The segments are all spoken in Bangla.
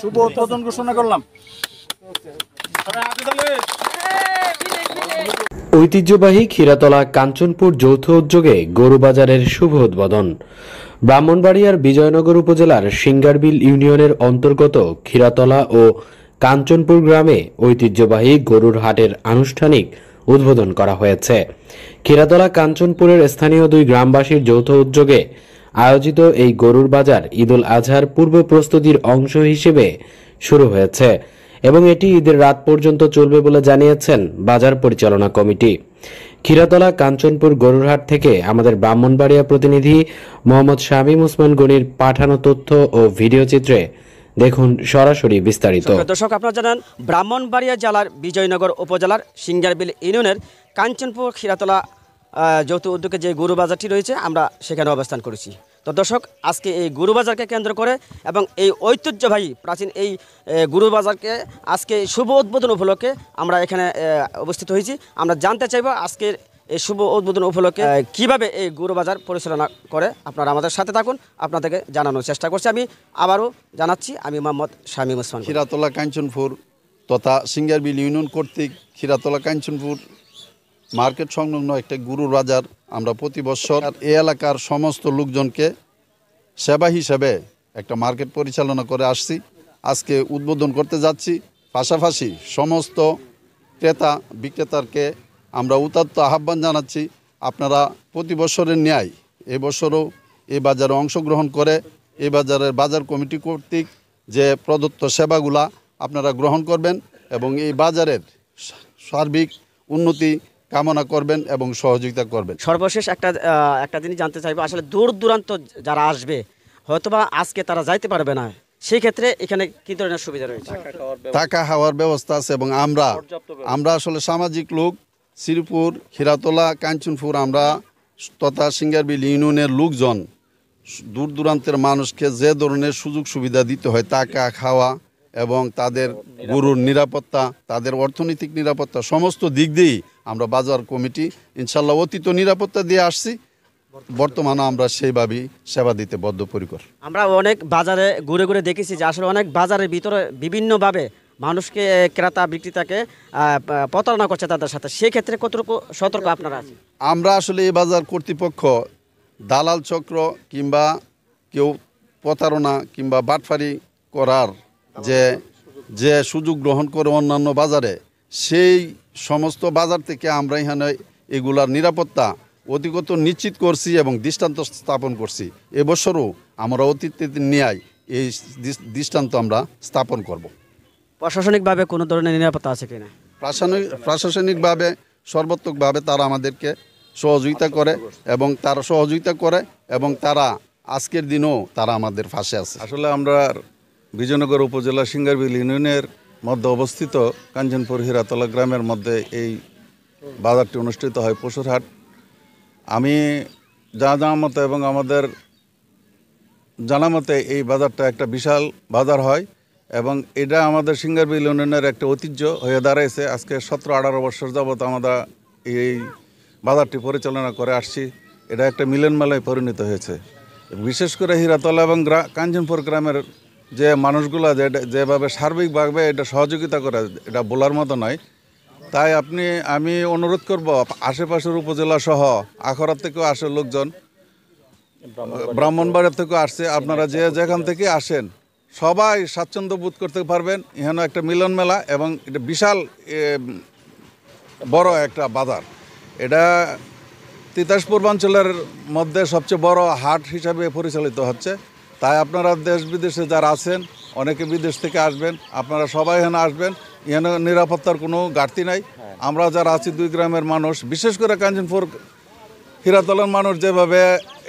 শুভ উদ্বোধন ঘোষণা করলাম। ঐতিহ্যবাহী ক্ষীরাতলা কাঞ্চনপুর যৌথ উদ্যোগে গরুবাজারের শুভ উদ্বোধন। ব্রাহ্মণবাড়িয়ার বিজয়নগর উপজেলার সিঙ্গারবিল ইউনিয়নের অন্তর্গত ক্ষীরাতলা ও কাঞ্চনপুর গ্রামে ঐতিহ্যবাহী গরুর হাটের আনুষ্ঠানিক উদ্বোধন করা হয়েছে। ক্ষীরাতলা কাঞ্চনপুরের স্থানীয় দুই গ্রামবাসীর যৌথ উদ্যোগে আয়োজিত এই গরুর বাজার ঈদুল আজহার পূর্ব প্রস্তুতির অংশ হিসেবে শুরু হয়েছে এবং এটি ঈদের রাত পর্যন্ত চলবে বলে জানিয়েছেন বাজার পরিচালনা কমিটি। ক্ষীরাতলা কাঞ্চনপুর গরুরহাট থেকে আমাদের ব্রাহ্মণবাড়িয়া প্রতিনিধি মোহাম্মদ শামীম ওসমান গনির পাঠানো তথ্য ও ভিডিও চিত্রে দেখুন সরাসরি বিস্তারিত। দর্শক, আপনারা জানেন ব্রাহ্মণবাড়িয়া জেলার বিজয়নগর উপজেলার সিঙ্গারবিল ইউনিয়নের কাঞ্চনপুর ক্ষীরাতলা যৌথ উদ্যোগে যে গরু বাজারটি রয়েছে, আমরা সেখানে অবস্থান করেছি। তো দর্শক, আজকে এই গরু বাজারকে কেন্দ্র করে এবং এই ঐতিহ্যবাহী প্রাচীন এই গরু বাজারকে আজকে শুভ উদ্বোধন উপলক্ষে আমরা এখানে অবস্থিত হয়েছি। আমরা জানতে চাইব আজকের এই শুভ উদ্বোধন উপলক্ষে কিভাবে এই গরু বাজার পরিচালনা করে। আপনারা আমাদের সাথে থাকুন, আপনাদেরকে জানানোর চেষ্টা করছি। আমি আবারও জানাচ্ছি, আমি মোহাম্মদ শামীম ওসমান। ক্ষীরাতলা কাঞ্চনপুর তথা সিঙ্গারবিল ইউনিয়ন কর্তৃক ক্ষীরাতলা কাঞ্চনপুর মার্কেট সংলগ্ন একটা গরুর বাজার আমরা প্রতি বছর এই এলাকার সমস্ত লোকজনকে সেবা হিসেবে একটা মার্কেট পরিচালনা করে আসছি। আজকে উদ্বোধন করতে যাচ্ছি। পাশাপাশি সমস্ত ক্রেতা বিক্রেতাকে আমরা উদাত্ত আহ্বান জানাচ্ছি, আপনারা প্রতি বছরের ন্যায় এবছরও এই বাজারে অংশগ্রহণ করে এই বাজারের বাজার কমিটি কর্তৃক যে প্রদত্ত সেবাগুলা আপনারা গ্রহণ করবেন এবং এই বাজারের সার্বিক উন্নতি কামনা করবেন এবং সহযোগিতা করবেন। সর্বশেষ একটা জিনিস জানতে চাইবো, আসলে দূর দূরান্ত যারা আসবে হয়তোবা আজকে তারা যাইতে পারবে না, সেই ক্ষেত্রে এখানে কি ধরনের সুবিধা রয়েছে? থাকা খাওয়ার ব্যবস্থা আছে এবং আমরা আসলে সামাজিক লোক, শ্রীপুর ক্ষীরাতলা কাঞ্চনপুর আমরা তথা সিঙ্গারবিল ইউনিয়নের লোকজন দূর দূরান্তের মানুষকে যে ধরনের সুযোগ সুবিধা দিতে হয়, থাকা খাওয়া এবং তাদের গরুর নিরাপত্তা, তাদের অর্থনৈতিক নিরাপত্তা, সমস্ত দিক দিয়েই আমরা বাজার কমিটি ইনশাল্লাহ অতীত নিরাপত্তা দিয়ে আসছি। বর্তমানে আমরা সেইভাবেই সেবা দিতে বদ্ধপরিকর। আমরা অনেক বাজারে ঘুরে ঘুরে দেখেছি যে আসলে অনেক বাজারের ভিতরে বিভিন্নভাবে মানুষকে, ক্রেতা বিক্রেতাকে প্রতারণা করছে তাদের সাথে, সেক্ষেত্রে কতটুকু সতর্ক আপনারা আছেন? আমরা আসলে এই বাজার কর্তৃপক্ষ দালাল চক্র কিংবা কেউ প্রতারণা কিংবা বাটফারি করার যে সুযোগ গ্রহণ করে অন্যান্য বাজারে, সেই সমস্ত বাজার থেকে আমরা এখানে এগুলার নিরাপত্তা অধিকত নিশ্চিত করছি এবং দৃষ্টান্ত স্থাপন করছি। এবছরও আমরা অতীতের ন্যায় এই দৃষ্টান্ত আমরা স্থাপন করব। প্রশাসনিকভাবে কোনো ধরনের নিরাপত্তা আছে কিনা? প্রশাসনিকভাবে সর্বাত্মকভাবে তারা আমাদেরকে সহযোগিতা করে এবং তারা আজকের দিনও তারা আমাদের পাশে আছে। আসলে আমরা বিজয়নগর উপজেলা সিঙ্গারবিল ইউনিয়নের মধ্যে অবস্থিত কাঞ্চনপুর ক্ষীরাতলা গ্রামের মধ্যে এই বাজারটি অনুষ্ঠিত হয়, পশুর হাট। আমি জানা মতে এবং আমাদের জানা মতে এই বাজারটা একটা বিশাল বাজার হয় এবং এটা আমাদের সিঙ্গারবিল ইউনিয়নের একটা ঐতিহ্য হয়ে দাঁড়াইছে। আজকে 17-18 বছর যাবৎ আমরা এই বাজারটি পরিচালনা করে আসছি। এটা একটা মিলন মেলায় পরিণত হয়েছে। বিশেষ করে ক্ষীরাতলা এবং কাঞ্চনপুর গ্রামের যে মানুষগুলো যেভাবে সার্বিকভাবে এটা সহযোগিতা করে, এটা বলার মতো নয়। তাই আমি অনুরোধ করব, আশেপাশের উপজেলা সহ আখড়া থেকেও আসে লোকজন, ব্রাহ্মণবাড়িয়া থেকেও আসছে, আপনারা যেখান থেকে আসেন সবাই স্বাচ্ছন্দ্য বোধ করতে পারবেন। এখানে একটা মিলন মেলা এবং এটা বিশাল বড় একটা বাজার। এটা তিতাস পূর্বাঞ্চলের মধ্যে সবচেয়ে বড় হাট হিসাবে পরিচালিত হচ্ছে। তাই আপনারা দেশ বিদেশে যারা আছেন, অনেকে বিদেশ থেকে আসবেন, আপনারা সবাই এখানে আসবেন। এখানে নিরাপত্তার কোনো ঘাটতি নাই। আমরা যারা আছি দুই গ্রামের মানুষ, বিশেষ করে কাঞ্চনপুর ক্ষীরাতলার মানুষ যেভাবে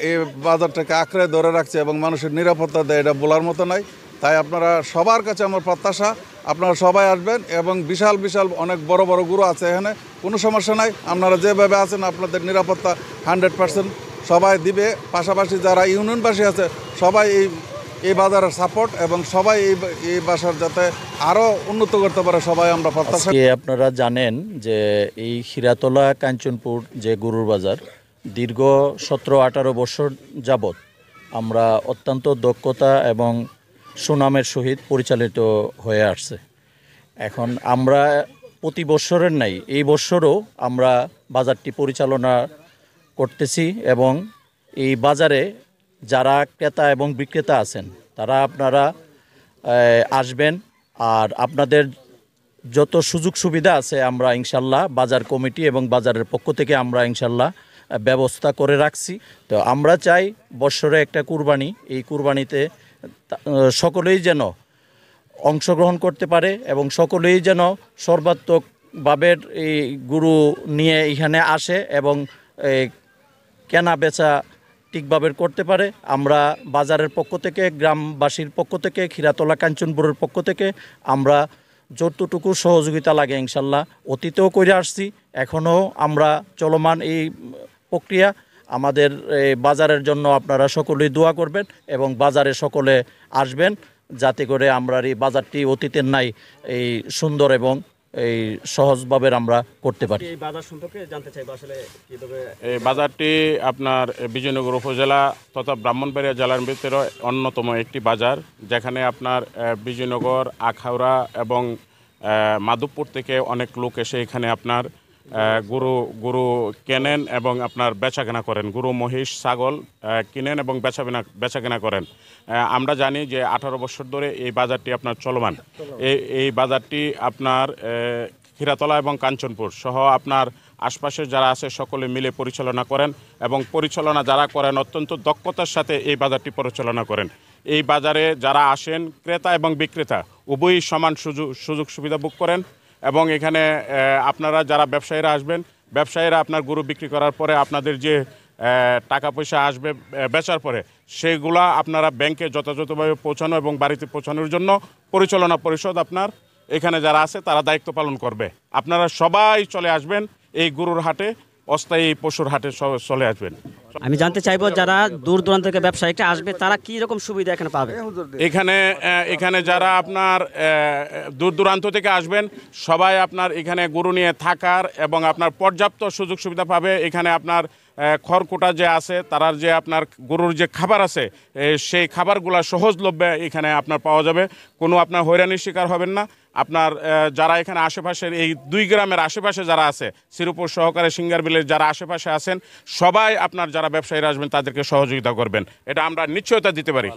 এই বাজারটাকে আঁকড়ে ধরে রাখছে এবং মানুষের নিরাপত্তা দেয়, এটা বলার মতো নয়। তাই আপনারা সবার কাছে আমার প্রত্যাশা, আপনারা সবাই আসবেন এবং বিশাল বিশাল অনেক বড় বড় গরু আছে এখানে, কোনো সমস্যা নাই। আপনারা যেভাবে আছেন আপনাদের নিরাপত্তা 100% সবাই দিবে। পাশাপাশি যারা ইউনিয়নবাসী আছে সবাই এই বাজারের সাপোর্ট এবং সবাই এই বাজার যাতে আরও উন্নত করতে পারে, সবাই আমরা প্রত্যাশা। আপনারা জানেন যে এই ক্ষীরাতলা কাঞ্চনপুর যে গরুর বাজার, দীর্ঘ 17-18 বছর যাবৎ আমরা অত্যন্ত দক্ষতা এবং সুনামের সহিত পরিচালিত হয়ে আসছে। এখন আমরা প্রতি বছরের নাই এই বছরও আমরা বাজারটি পরিচালনা করতেছি এবং এই বাজারে যারা ক্রেতা এবং বিক্রেতা আছেন তারা আপনারা আসবেন, আর আপনাদের যত সুযোগ সুবিধা আছে আমরা ইনশাল্লাহ বাজার কমিটি এবং বাজারের পক্ষ থেকে আমরা ইনশাল্লাহ ব্যবস্থা করে রাখছি। তো আমরা চাই বছরে একটা কুরবানি, এই কুরবানিতে সকলেই যেন অংশগ্রহণ করতে পারে এবং সকলেই যেন সর্বাত্মকভাবে এই গরু নিয়ে এখানে আসে এবং কেনা বেচা ঠিকভাবে করতে পারে। আমরা বাজারের পক্ষ থেকে, গ্রামবাসীর পক্ষ থেকে, খিরাতলা কাঞ্চনপুরের পক্ষ থেকে আমরা যতটুকু সহযোগিতা লাগে ইনশাল্লাহ অতীতেও করে আসছি, এখনও আমরা চলমান এই প্রক্রিয়া। আমাদের বাজারের জন্য আপনারা সকলেই দোয়া করবেন এবং বাজারে সকলে আসবেন, যাতে করে আমরা এই বাজারটি অতীতের নাই এই সুন্দর এবং এই সহজভাবে আমরা করতে পারি। এই বাজার সম্পর্কে জানতে চাইবো আসলে কিভাবে এই বাজারটি আপনার বিজয়নগর উপজেলা তথা ব্রাহ্মণবাড়িয়া জেলার ভিতরে অন্যতম একটি বাজার, যেখানে আপনার বিজয়নগর, আখাউড়া এবং মাধবপুর থেকে অনেক লোক এসে এখানে আপনার গরু কেনেন এবং আপনার বেচাকেনা করেন, গরু মহিষ ছাগল কিনেন এবং বেচাকেনা করেন। আমরা জানি যে 18 বছর ধরে এই বাজারটি আপনার চলমান। এই বাজারটি আপনার খিরাতলা এবং কাঞ্চনপুর সহ আপনার আশপাশে যারা আছে সকলে মিলে পরিচালনা করেন এবং পরিচালনা যারা করেন অত্যন্ত দক্ষতার সাথে এই বাজারটি পরিচালনা করেন। এই বাজারে যারা আসেন ক্রেতা এবং বিক্রেতা উভয়ই সমান সুযোগ সুবিধা ভোগ করেন এবং এখানে আপনারা যারা ব্যবসায়ীরা আসবেন, ব্যবসায়ীরা আপনার গরু বিক্রি করার পরে আপনাদের যে টাকা পয়সা আসবে বেচার পরে সেগুলা আপনারা ব্যাংকে যথাযথভাবে পৌঁছানো এবং বাড়িতে পৌঁছানোর জন্য পরিচালনা পরিষদ আপনার এখানে যারা আছে তারা দায়িত্ব পালন করবে। আপনারা সবাই চলে আসবেন এই গরুর হাটে, অস্থায়ী পশুর হাটে চলে আসবেন। আমি জানতে চাইবো যারা দূর দূরান্ত থেকে ব্যবসায়ীরা আসবে তারা কি রকম সুবিধা এখানে পাবে? এখানে যারা আপনার দূর দূরান্ত থেকে আসবেন সবাই আপনার এখানে গরু নিয়ে থাকার এবং আপনার পর্যাপ্ত সুযোগ সুবিধা পাবে। এখানে আপনার খড়কুটা যে আছে তার যে আপনার গরুর যে খাবার আছে সেই খাবারগুলো সহজলভ্যে এখানে আপনার পাওয়া যাবে, কোনো আপনার হয়রানির শিকার হবেন না। আপনার যারা এখানে আশেপাশের এই 2 গ্রামের আশেপাশে যারা আছে, শ্রীপুর সহকারে সিঙ্গারবিলের যারা আশেপাশে আছেন সবাই আপনার যারা ব্যবসায়ীরা আসবেন তাদেরকে সহযোগিতা করবেন, এটা আমরা নিশ্চয়তা দিতে পারি।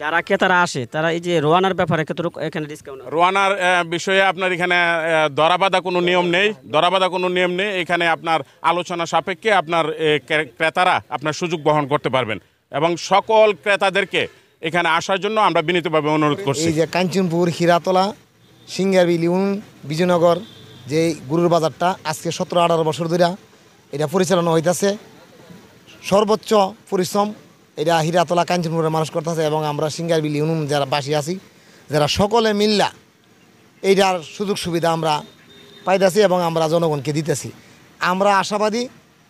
যারা ক্রেতারা আসে তারা এই যে রোয়ানার ব্যাপারে এখানে ডিসকাউন্ট? রোয়ানার বিষয়ে আপনার এখানে দরাবাধা কোনো নিয়ম নেই। এখানে আপনার আলোচনা সাপেক্ষে আপনার ক্রেতারা আপনার সুযোগ বহন করতে পারবেন এবং সকল ক্রেতাদেরকে এখানে আসার জন্য আমরা বিনীতভাবে অনুরোধ করছি। এই যে কাঞ্চনপুর, খিরাতলা, সিঙ্গারবিল ইউনিয়ন, বিজয়নগর যে গরুর বাজারটা আজকে 17-18 বছর ধরে এটা পরিচালনা হইতেছে, সর্বোচ্চ পরিশ্রম এটা হিরাতলা কাঞ্চনপুরের মানুষ করতেছে এবং আমরা সিঙ্গারবিল ইউনিয়ন যারা বাসী আছি যারা সকলে মিল্লা এইটার সুযোগ সুবিধা আমরা পাইতেছি এবং আমরা জনগণকে দিতেছি। আমরা আশাবাদী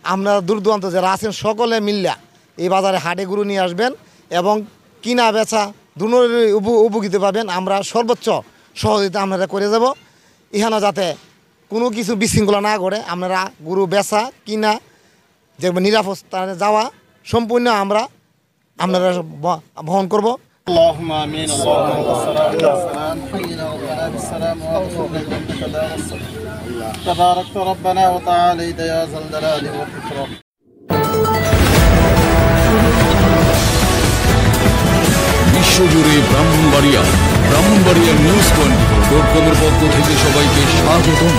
আমরা দূর দূরান্ত যারা আছেন সকলে মিল্লা এই বাজারে হাটে গরু নিয়ে আসবেন এবং কিনা বেচা দুটোরই উপকৃত পাবেন। আমরা সর্বোচ্চ সহযোগিতা আপনারা করে যাব, এখানে যাতে কোনো কিছু বিশৃঙ্খলা না করে আপনারা গরু বেচা কিনা যে নিরাপদ স্থানে যাওয়া সম্পূর্ণ আমরা আপনারা বহন করব। اللهم امين. اللهم صل على سيدنا محمد السلام عليكم. تبارك ربنا وتعالى يا ذا الجلال والاكرام. বিশ্বজুড়ে ব্রাহ্মণবাড়িয়া নিউজ 24.com-এর পক্ষ থেকে সবাইকে স্বাগতম।